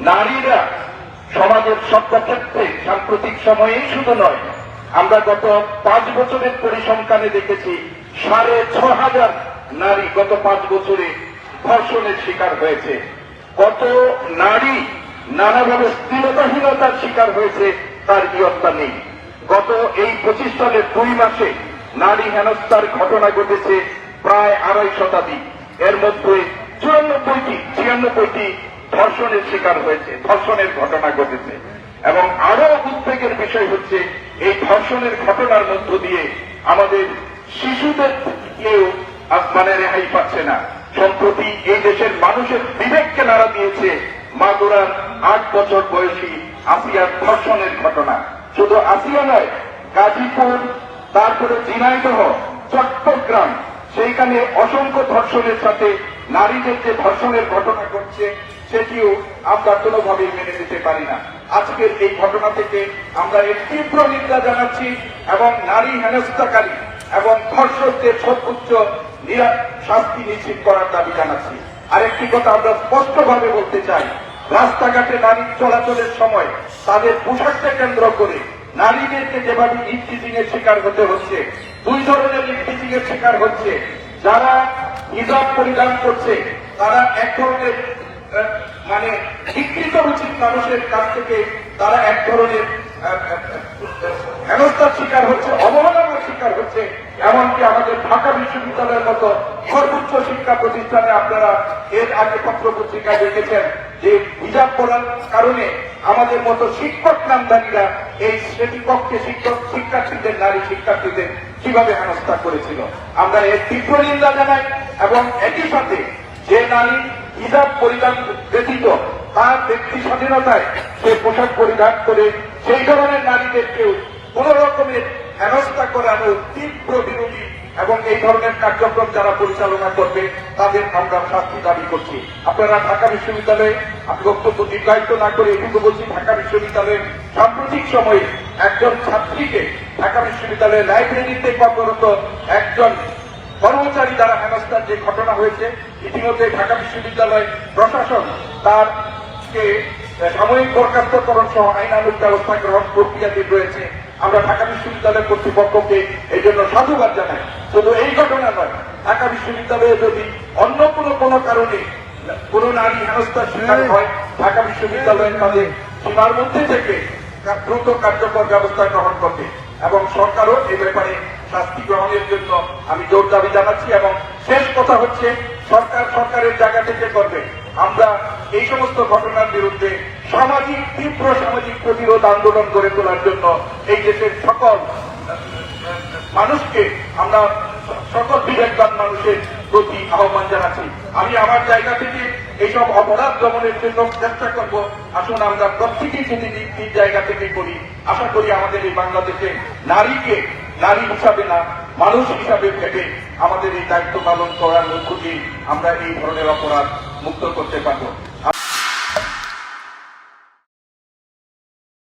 নারীরা সমাজের সর্বক্ষেত্রে সাম্প্রতিক সময়েই শুধু নয়, আমরা গত 5 বছরের পরিসংখ্যানে দেখেছি 6,500 নারী গত 5 বছরে ধর্ষণের শিকার হয়েছে। কত নারী নানাভাবে স্থিরতাহীনতার শিকার হয়েছে তার ইয়ত্তা নেই। গত এই 25 সালের 2 মাসে নারী হেনস্থার ঘটনা ঘটেছে প্রায় 2.5 শতাধিক। এর মধ্যে 96টি ধর্ষণের শিকার হয়েছে, ধর্ষণের ঘটনা ঘটেছে। এবং আরো উদ্বেগের বিষয় হচ্ছে এই ধর্ষণের ঘটনার মধ্য দিয়ে আমাদের শিশুদের কেউ আসমানে রেহাই পাচ্ছে না। সম্প্রতি এই দেশের মানুষের বিবেককে নাড়া দিয়েছে মাগুরার 8 বছর বয়সী আসিয়ার ধর্ষণের ঘটনা। শুধু আসিয়া নয়, গাজীপুর, তারপরে ঝিনাইদহ, চট্টগ্রাম, সেইখানে অসংখ্য ধর্ষণের সাথে নারীদের যে ধর্ষণের ঘটনা ঘটছে সেটিও আমরা কোনোভাবেই মেনে নিতে পারি না। আজকের এই ঘটনা থেকে আমরা এর তীব্র নিন্দা জানাচ্ছি এবং নারী হেনস্থাকারী এবং ধর্ষকদের সর্বোচ্চ শাস্তি নিশ্চিত করার দাবি জানাচ্ছি। আরেকটি কথা আমরা স্পষ্টভাবে বলতে চাই, রাস্তাঘাটে নারী চলাচলের সময় তাদের পোশাককে কেন্দ্র করে নারীদেরকে যেভাবে ইফটিজিং এর শিকার হতে হচ্ছে, 2 ধরনের ইফটিজিং এর শিকার হচ্ছে। যারা হিজাব পরিধান করছে তারা এক ধরনের শিক্ষিত উচিত মানুষের কাছ থেকে তারা এক ধরনের হেনস্থার শিকার হচ্ছে, অবহেলার শিকার হচ্ছে। এমনকি আমাদের ঢাকা বিশ্ববিদ্যালয়ের মতো সর্বোচ্চ শিক্ষা প্রতিষ্ঠানে আপনারা এর আগে পত্রপত্রিকায় দেখেছেন যে হিজাব পড়ার কারণে আমাদের মতো শিক্ষক নামধারীরা এই শ্রেণীকক্ষে শিক্ষার্থীদের, নারী শিক্ষার্থীদের কিভাবে হেনস্থা করেছিল। আমরা এর তীব্র নিন্দা জানাই এবং একই সাথে যে নারী হিজাব পরিধান ব্যতীত তার ব্যক্তি স্বাধীনতায় সে পোশাক পরিধান করে সেই ধরনের নারীদেরকেও কোন রকমের হেনস্থা করানোর তীব্র বিরোধী এবং এই ধরনের কার্যক্রম যারা পরিচালনা করবে তাদের আমরা শাস্তি দাবি করছি। আপনারা ঢাকা বিশ্ববিদ্যালয়ে, আমি বক্তব্য দীর্ঘায়িত না করে এটুকু বলছি, ঢাকা বিশ্ববিদ্যালয়ের সাম্প্রতিক সময়ে একজন ছাত্রীকে ঢাকা বিশ্ববিদ্যালয়ের লাইব্রেরিতে কর্মরত একজন কর্মচারী দ্বারা হেনস্থার যে ঘটনা হয়েছে, ইতিমধ্যে ঢাকা বিশ্ববিদ্যালয় প্রশাসন তারকে সাময়িক বরখাস্তকরণ সহ আইনানুগ ব্যবস্থা গ্রহণ প্রক্রিয়াধীন রয়েছে। আমরা ঢাকা বিশ্ববিদ্যালয় কর্তৃপক্ষকে এই জন্য সাধুবাদ জানাই। শুধু এই ঘটনা নয়, ঢাকা বিশ্ববিদ্যালয়ে যদি অন্য কোনো কারণে কোন নারী হেনস্থার শিকার হয়, ঢাকা বিশ্ববিদ্যালয়ের তাদের সীমার মধ্যে থেকে দ্রুত কার্যকর ব্যবস্থা গ্রহণ করবে এবং সরকারও এ ব্যাপারে শাস্তি গ্রহণের জন্য আমি জোর দাবি জানাচ্ছি। এবং শেষ কথা হচ্ছে, সরকারের জায়গা থেকে করবে। আমরা এই সমস্ত ঘটনার বিরুদ্ধে তীব্র সামাজিক প্রতিরোধ আন্দোলন গড়ে তোলার জন্য এই দেশের সকল মানুষকে, আমরা সকল বিবেকবান মানুষের প্রতি আহ্বান জানাচ্ছি। আমি আমার জায়গা থেকে এইসব অপরাধ দমনের জন্য চেষ্টা করব। আসুন আমরা প্রত্যেকেই যদি নিজ জায়গা থেকে করি, আশা করি আমাদের এই বাংলাদেশে নারীকে নারী হিসাবে না, মানুষ হিসাবে ভেবে আমাদের এই দায়িত্ব পালন করার মধ্য দিয়ে আমরা এই ধরনের অপরাধ মুক্ত করতে পারব।